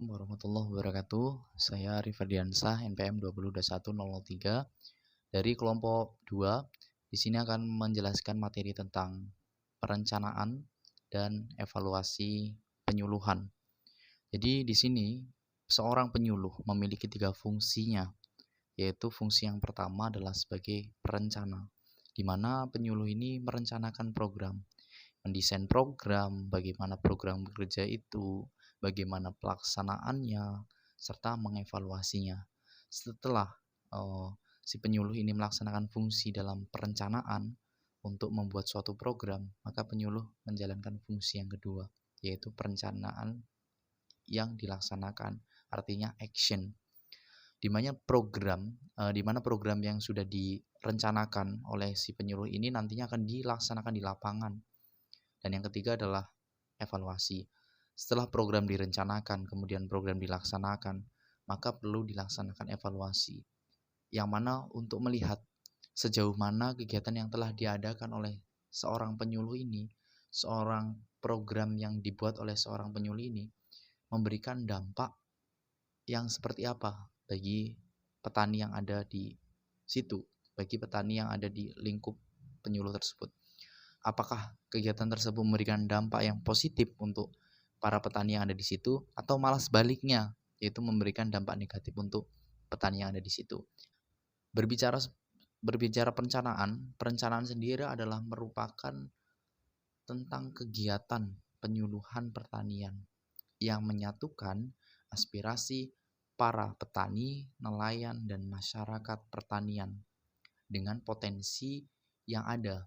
Warahmatullahi wabarakatuh. Saya Arif Ferdiansah, NPM 202103 dari kelompok 2. Di sini akan menjelaskan materi tentang perencanaan dan evaluasi penyuluhan. Jadi di sini seorang penyuluh memiliki 3 fungsinya, yaitu fungsi yang pertama adalah sebagai perencana, di mana penyuluh ini merencanakan program, mendesain program, bagaimana program bekerja itu, bagaimana pelaksanaannya, serta mengevaluasinya. Setelah si penyuluh ini melaksanakan fungsi dalam perencanaan untuk membuat suatu program, maka penyuluh menjalankan fungsi yang kedua, yaitu perencanaan yang dilaksanakan, artinya action. Di mana program yang sudah direncanakan oleh si penyuluh ini nantinya akan dilaksanakan di lapangan. Dan yang ketiga adalah evaluasi. Setelah program direncanakan, kemudian program dilaksanakan, maka perlu dilaksanakan evaluasi. Yang mana untuk melihat sejauh mana kegiatan yang telah diadakan oleh seorang penyuluh ini, seorang program yang dibuat oleh seorang penyuluh ini, memberikan dampak yang seperti apa bagi petani yang ada di situ, bagi petani yang ada di lingkup penyuluh tersebut. Apakah kegiatan tersebut memberikan dampak yang positif untuk para petani yang ada di situ, atau malah sebaliknya, yaitu memberikan dampak negatif untuk petani yang ada di situ. Berbicara perencanaan sendiri adalah merupakan tentang kegiatan penyuluhan pertanian yang menyatukan aspirasi para petani, nelayan, dan masyarakat pertanian dengan potensi yang ada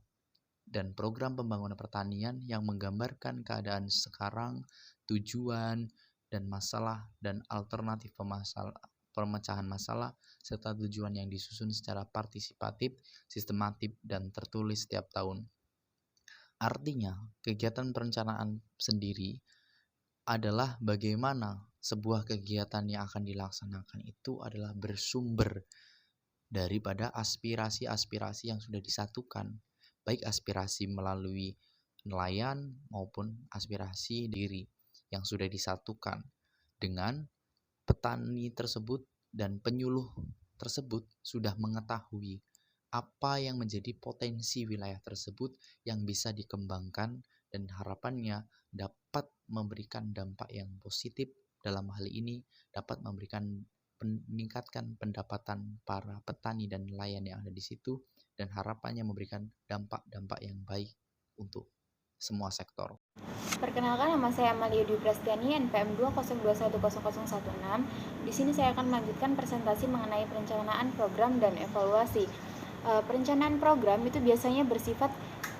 dan program pembangunan pertanian yang menggambarkan keadaan sekarang, tujuan dan masalah dan alternatif pemecahan masalah, serta tujuan yang disusun secara partisipatif, sistematif, dan tertulis setiap tahun. Artinya, kegiatan perencanaan sendiri adalah bagaimana sebuah kegiatan yang akan dilaksanakan itu adalah bersumber daripada aspirasi-aspirasi yang sudah disatukan, baik aspirasi melalui nelayan maupun aspirasi diri yang sudah disatukan dengan petani tersebut, dan penyuluh tersebut sudah mengetahui apa yang menjadi potensi wilayah tersebut yang bisa dikembangkan dan harapannya dapat memberikan dampak yang positif. Dalam hal ini dapat meningkatkan pendapatan para petani dan nelayan yang ada di situ, dan harapannya memberikan dampak-dampak yang baik untuk semua sektor. Perkenalkan, nama saya Amalia Dwi Prastiani, NPM 202110016. Di sini saya akan melanjutkan presentasi mengenai perencanaan program dan evaluasi. Perencanaan program itu biasanya bersifat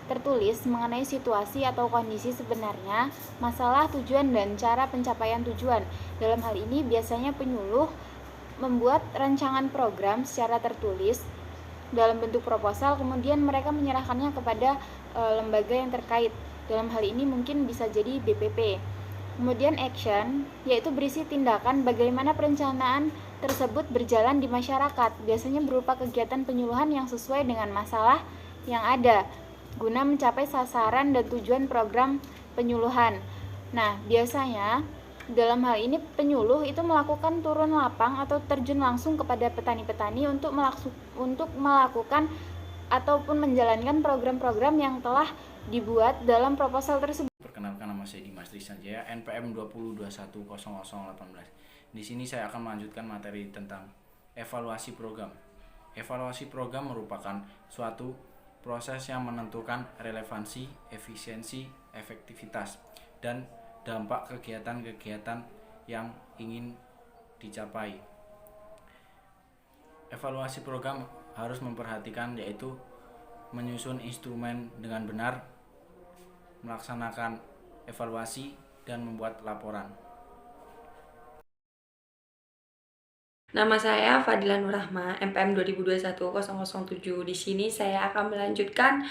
tertulis mengenai situasi atau kondisi sebenarnya, masalah, tujuan, dan cara pencapaian tujuan. Dalam hal ini biasanya penyuluh membuat rancangan program secara tertulis dalam bentuk proposal, kemudian mereka menyerahkannya kepada lembaga yang terkait. Dalam hal ini mungkin bisa jadi BPP. Kemudian action, yaitu berisi tindakan bagaimana perencanaan tersebut berjalan di masyarakat, biasanya berupa kegiatan penyuluhan yang sesuai dengan masalah yang ada, guna mencapai sasaran dan tujuan program penyuluhan. Nah, biasanya dalam hal ini penyuluh itu melakukan turun lapang atau terjun langsung kepada petani-petani untuk melakukan ataupun menjalankan program-program yang telah dibuat dalam proposal tersebut. Perkenalkan, nama saya Dimas Trisanjaya, NPM 20210018. Di sini saya akan melanjutkan materi tentang evaluasi program. Evaluasi program merupakan suatu proses yang menentukan relevansi, efisiensi, efektivitas, dan dampak kegiatan-kegiatan yang ingin dicapai. Evaluasi program harus memperhatikan yaitu menyusun instrumen dengan benar, melaksanakan evaluasi, dan membuat laporan. Nama saya Fadila Nurrahma, NPM 20210007. Di sini saya akan melanjutkan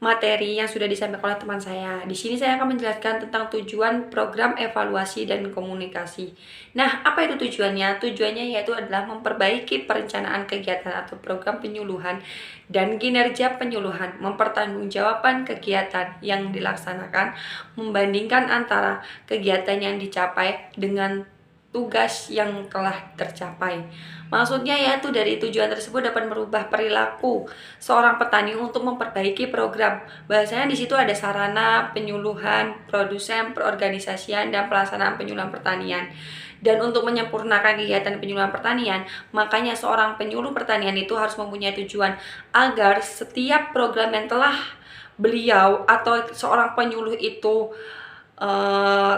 materi yang sudah disampaikan oleh teman saya. Di sini saya akan menjelaskan tentang tujuan program evaluasi dan komunikasi. Nah, apa itu tujuannya? Tujuannya yaitu adalah memperbaiki perencanaan kegiatan atau program penyuluhan dan kinerja penyuluhan, mempertanggungjawabkan kegiatan yang dilaksanakan, membandingkan antara kegiatan yang dicapai dengan tugas yang telah tercapai. Maksudnya yaitu dari tujuan tersebut dapat merubah perilaku seorang petani untuk memperbaiki program. Bahasanya di situ ada sarana, penyuluhan, produsen, perorganisasian, dan pelaksanaan penyuluhan pertanian. Dan untuk menyempurnakan kegiatan penyuluhan pertanian, makanya seorang penyuluh pertanian itu harus mempunyai tujuan agar setiap program yang telah beliau atau seorang penyuluh itu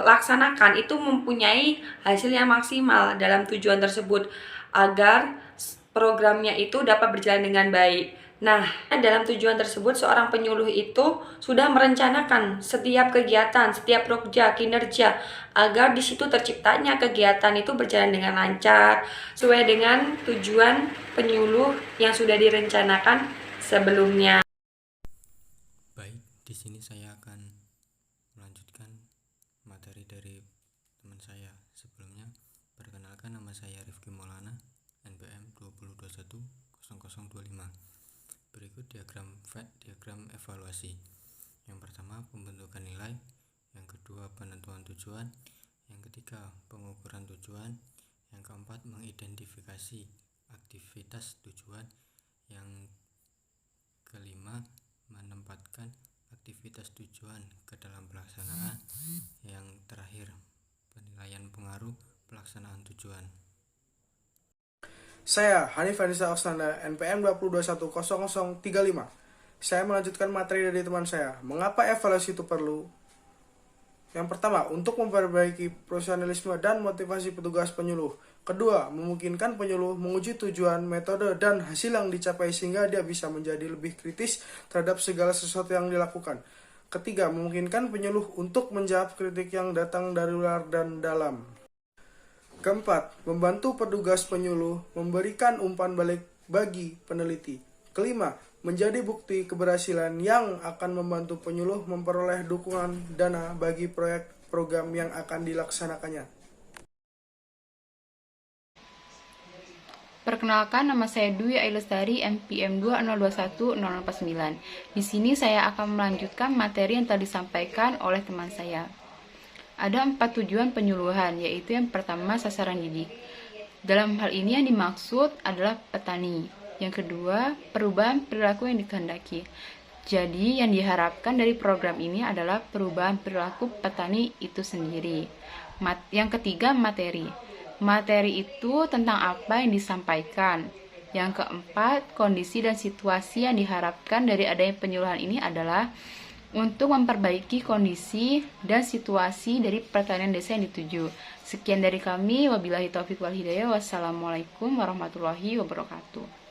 laksanakan itu mempunyai hasil yang maksimal dalam tujuan tersebut agar programnya itu dapat berjalan dengan baik. Nah, dalam tujuan tersebut seorang penyuluh itu sudah merencanakan setiap kegiatan, setiap program kinerja agar di situ terciptanya kegiatan itu berjalan dengan lancar sesuai dengan tujuan penyuluh yang sudah direncanakan sebelumnya. Baik, di sini saya akan melanjutkan materi dari teman saya. Sebelumnya, perkenalkan, nama saya Rifki Maulana, NPM 20210025. Berikut diagram evaluasi. Yang pertama, pembentukan nilai. Yang kedua, penentuan tujuan. Yang ketiga, pengukuran tujuan. Yang keempat, mengidentifikasi aktivitas tujuan. Yang kelima, menempatkan aktivitas tujuan ke dalam pelaksanaan. Yang terakhir, penilaian pengaruh pelaksanaan tujuan. Saya Hanif Anissa Osnanda, NPM 20210035. Saya melanjutkan materi dari teman saya. Mengapa evaluasi itu perlu? Yang pertama, untuk memperbaiki profesionalisme dan motivasi petugas penyuluh. Kedua, memungkinkan penyuluh menguji tujuan, metode, dan hasil yang dicapai sehingga dia bisa menjadi lebih kritis terhadap segala sesuatu yang dilakukan. Ketiga, memungkinkan penyuluh untuk menjawab kritik yang datang dari luar dan dalam. Keempat, membantu petugas penyuluh memberikan umpan balik bagi peneliti. Kelima, menjadi bukti keberhasilan yang akan membantu penyuluh memperoleh dukungan dana bagi proyek program yang akan dilaksanakannya. Perkenalkan, nama saya Dwi Ailestari, NPM 2021049. Di sini saya akan melanjutkan materi yang telah disampaikan oleh teman saya. Ada 4 tujuan penyuluhan, yaitu yang pertama sasaran didik. Dalam hal ini yang dimaksud adalah petani. Yang kedua, perubahan perilaku yang dikehendaki. Jadi yang diharapkan dari program ini adalah perubahan perilaku petani itu sendiri. Yang ketiga, materi. Materi itu tentang apa yang disampaikan. Yang keempat, kondisi dan situasi yang diharapkan dari adanya penyuluhan ini adalah untuk memperbaiki kondisi dan situasi dari pertanian desa yang dituju. Sekian dari kami, wabillahi taufiq wal hidayah, wassalamualaikum warahmatullahi wabarakatuh.